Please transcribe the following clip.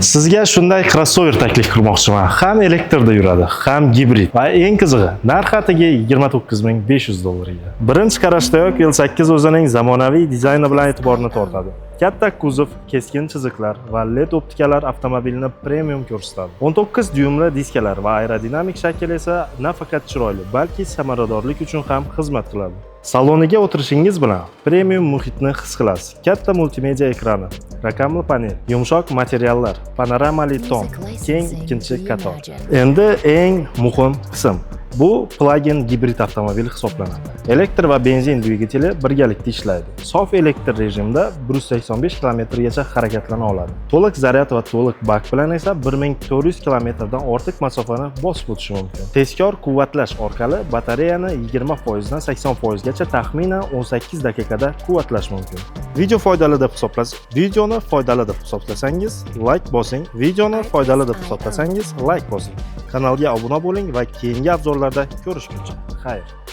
Sizga shunday crossover taklif qilmoqchiman. Ham elektrda yuradi, ham gibrid va eng qizig'i, narxi atigi $29500 ga. Birinchi qarashdayoq L8 o'zining zamonaviy dizayni bilan e'tiborni tortadi. Katta kuzov, keskin chiziqlar va LED optikalar avtomobilni premium ko'rsatadi. 19 dyumli diskalar va aerodinamik shakl esa nafaqat chiroyli, balki samaradorlik uchun ham xizmat qiladi. Saloniga o'tirishingiz bilan premium muhitni his qilasiz. Katta multimedia ekrani, raqamli panel, yumshoq materiallar, panoramali tom, keng ikkinchi qator. Endi eng muhim qism. Bu plug-in gibrid avtomobil hisoblanadi. Elektr va benzin dvigateli birgalikda ishlaydi. Sof elektr rejimda 185 km gacha harakatlana oladi. To'liq zaryad va to'liq bak bilan esa 1400 km dan ortiq masofani bosib o'tishi mumkin. Tezkor quvvatlash orqali batareyani 20% dan 80% gacha taxminan 18 daqiqada quvvatlash mumkin. Videoni foydali deb hisoblasangiz, like bosing. Videoni foydali deb hisoblasangiz, like bosing. Kanalga obuna bo'ling va keyingi obzorlarda ko'rishguncha. Xayr.